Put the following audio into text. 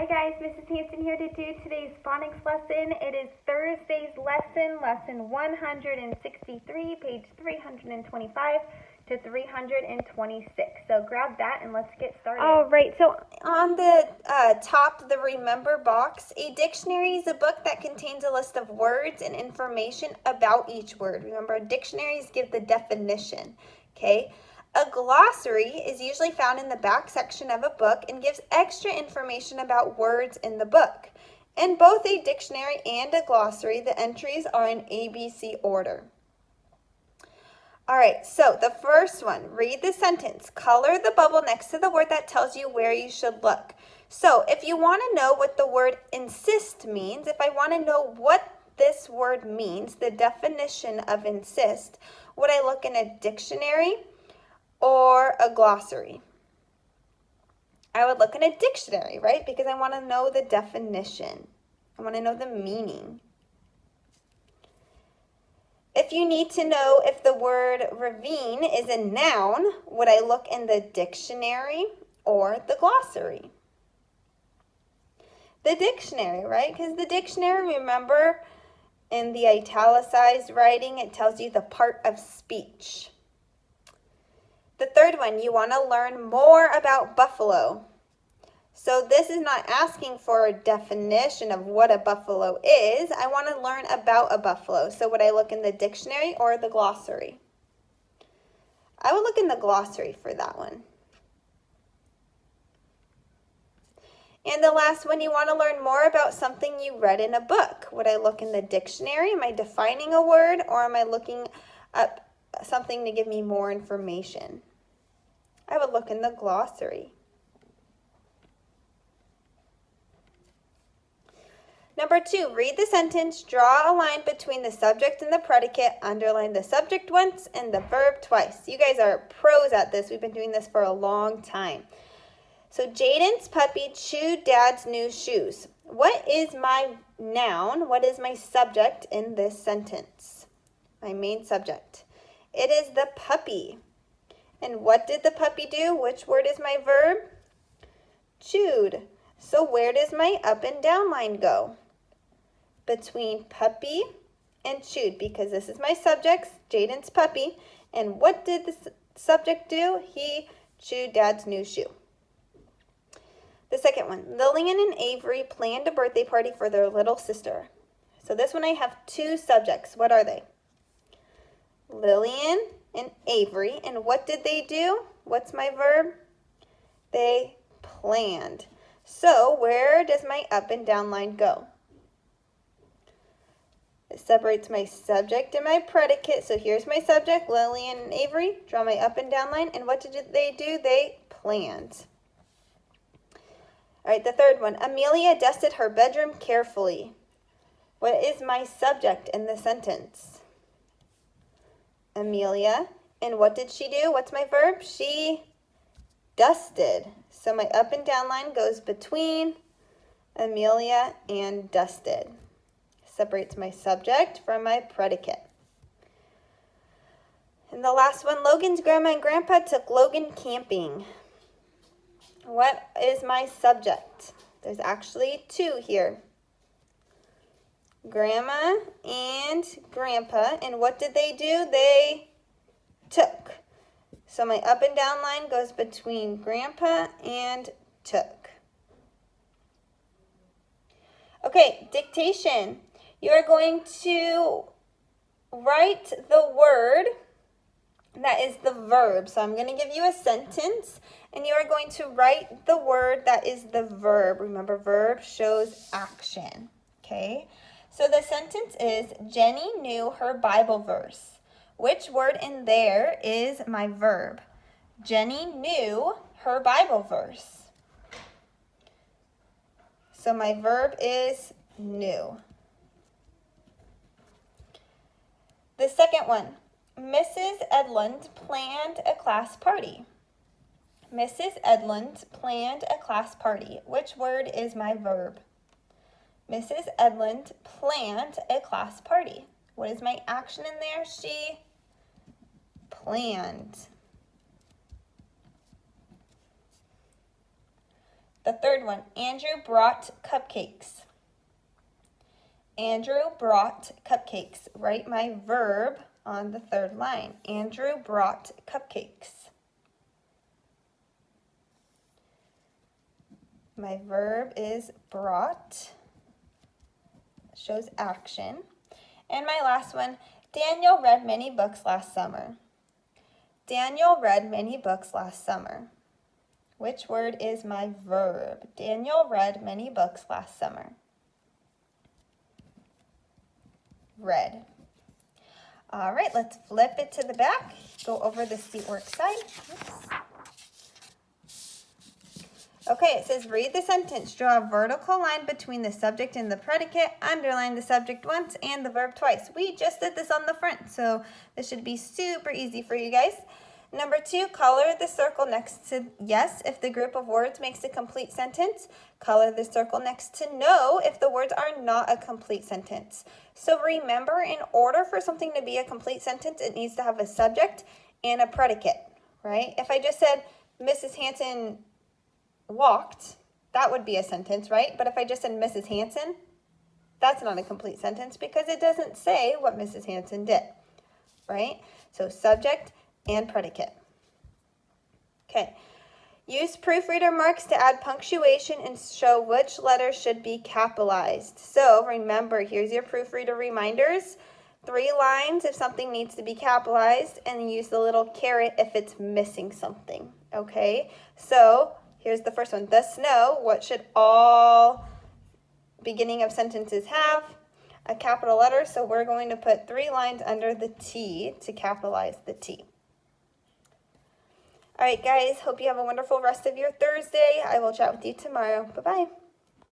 Hi guys, Mrs. Hanson here to do today's phonics lesson. It is Thursday's lesson 163, page 325 to 326. So grab that and let's get started. All right, so on the top, the remember box, a dictionary is a book that contains a list of words and information about each word. Remember, dictionaries give the definition, okay? A glossary is usually found in the back section of a book and gives extra information about words in the book. In both a dictionary and a glossary, the entries are in ABC order. All right, so the first one, read the sentence. Color the bubble next to the word that tells you where you should look. So if you want to know what the word insist means, if I want to know what this word means, the definition of insist, would I look in a dictionary or a glossary? I would look in a dictionary, right? Because I want to know the definition. I want to know the meaning. If you need to know if the word ravine is a noun, would I look in the dictionary or the glossary? The dictionary, right? Because the dictionary, remember, in the italicized writing, it tells you the part of speech. The third one, you want to learn more about buffalo. So this is not asking for a definition of what a buffalo is. I want to learn about a buffalo. So would I look in the dictionary or the glossary? I would look in the glossary for that one. And the last one, you want to learn more about something you read in a book. Would I look in the dictionary? Am I defining a word, or am I looking up something to give me more information? I would look in the glossary. Number 2, read the sentence, draw a line between the subject and the predicate, underline the subject once and the verb twice. You guys are pros at this. We've been doing this for a long time. So Jaden's puppy chewed Dad's new shoes. What is my noun? What is my subject in this sentence? My main subject. It is the puppy. And what did the puppy do? Which word is my verb? Chewed. So where does my up and down line go? Between puppy and chewed, because this is my subject, Jaden's puppy. And what did the subject do? He chewed Dad's new shoe. The second one, Lillian and Avery planned a birthday party for their little sister. So this one I have two subjects. What are they? Lillian and Avery. And what did they do? What's my verb? They planned. So where does my up and down line go? It separates my subject and my predicate. So here's my subject, Lillian and Avery. Draw my up and down line. And what did they do? They planned. All right, the third one. Amelia dusted her bedroom carefully. What is my subject in the sentence? Amelia. And what did she do? What's my verb? She dusted. So my up and down line goes between Amelia and dusted. Separates my subject from my predicate. And the last one, Logan's grandma and grandpa took Logan camping. What is my subject? There's actually two here. Grandma and grandpa. And what did they do? They took. So my up and down line goes between grandpa and took. Okay, dictation. You are going to write the word that is the verb. So I'm going to give you a sentence, and you are going to write the word that is the verb. Remember, verb shows action. Okay? So the sentence is, Jenny knew her Bible verse. Which word in there is my verb? Jenny knew her Bible verse. So my verb is knew. The second one, Mrs. Edlund planned a class party. Mrs. Edlund planned a class party. Which word is my verb? Mrs. Edlund planned a class party. What is my action in there? She planned. The third one, Andrew brought cupcakes. Andrew brought cupcakes. Write my verb on the third line. Andrew brought cupcakes. My verb is brought. Shows action. And my last one, Daniel read many books last summer. Daniel read many books last summer. Which word is my verb? Daniel read many books last summer. Read. All right, let's flip it to the back. Go over the seat work side. Oops. Okay, it says read the sentence. Draw a vertical line between the subject and the predicate. Underline the subject once and the verb twice. We just did this on the front, so this should be super easy for you guys. Number 2, color the circle next to yes if the group of words makes a complete sentence. Color the circle next to no if the words are not a complete sentence. So remember, in order for something to be a complete sentence, it needs to have a subject and a predicate, right? If I just said Mrs. Hanson walked, that would be a sentence, right? But if I just said Mrs. Hanson, that's not a complete sentence because it doesn't say what Mrs. Hanson did, right? So subject and predicate. Okay. Use proofreader marks to add punctuation and show which letter should be capitalized. So remember, here's your proofreader reminders. 3 lines if something needs to be capitalized, and use the little caret if it's missing something. Okay. So here's the first one. The snow. What should all beginning of sentences have? A capital letter. So we're going to put 3 lines under the T to capitalize the T. All right, guys, hope you have a wonderful rest of your Thursday. I will chat with you tomorrow. Bye-bye.